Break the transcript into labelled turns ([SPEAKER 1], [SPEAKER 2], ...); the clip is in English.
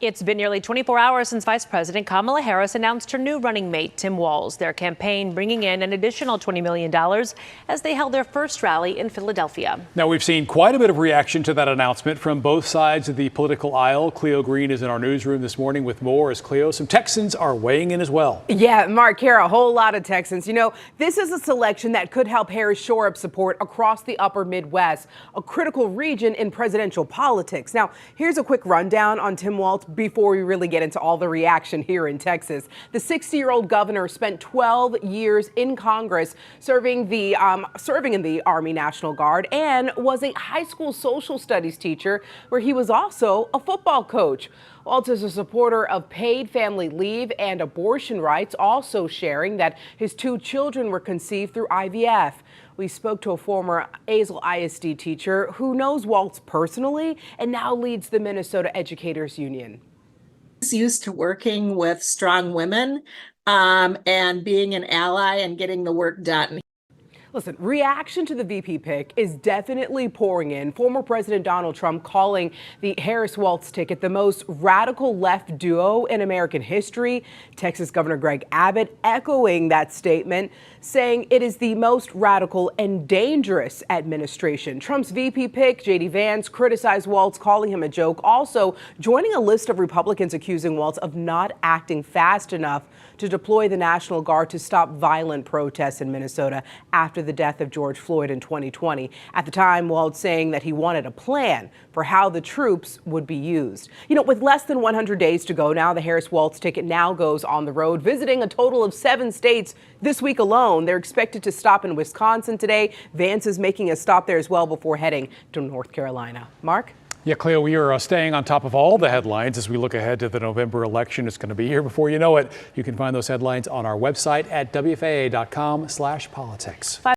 [SPEAKER 1] It's been nearly 24 hours since Vice President Kamala Harris announced her new running mate, Tim Walz, their campaign bringing in an additional $20 million as they held their first rally in Philadelphia.
[SPEAKER 2] Now, we've seen quite a bit of reaction to that announcement from both sides of the political aisle. Cleo Green is in our newsroom this morning with more. As Cleo, some Texans are weighing in as well.
[SPEAKER 3] Yeah, Mark, here a whole lot of Texans. You know, this is a selection that could help Harris shore up support across the upper Midwest, a critical region in presidential politics. Now, here's a quick rundown on Tim Walz before we really get into all the reaction here in Texas. The 60-year-old governor spent 12 years in Congress serving in the Army National Guard and was a high school social studies teacher where he was also a football coach. Walz is a supporter of paid family leave and abortion rights, also sharing that his 2 children were conceived through IVF. We spoke to a former Azle ISD teacher who knows Walz personally and now leads the Minnesota Educators Union.
[SPEAKER 4] He's used to working with strong women and being an ally and getting the work done.
[SPEAKER 3] Listen, reaction to the VP pick is definitely pouring in. Former President Donald Trump calling the Harris-Walz ticket the most radical left duo in American history. Texas Governor Greg Abbott echoing that statement, saying it is the most radical and dangerous administration. Trump's VP pick, J.D. Vance, criticized Walz, calling him a joke, also joining a list of Republicans accusing Walz of not acting fast enough to deploy the National Guard to stop violent protests in Minnesota after the death of George Floyd in 2020. At the time, Walz saying that he wanted a plan for how the troops would be used. You know, with less than 100 days to go now, the Harris-Walz ticket now goes on the road, visiting a total of 7 states this week alone. They're expected to stop in Wisconsin today. Vance is making a stop there as well before heading to North Carolina. Mark?
[SPEAKER 2] Yeah, Cleo, we are staying on top of all the headlines as we look ahead to the November election. It's going to be here before you know it. You can find those headlines on our website at WFAA.com/politics.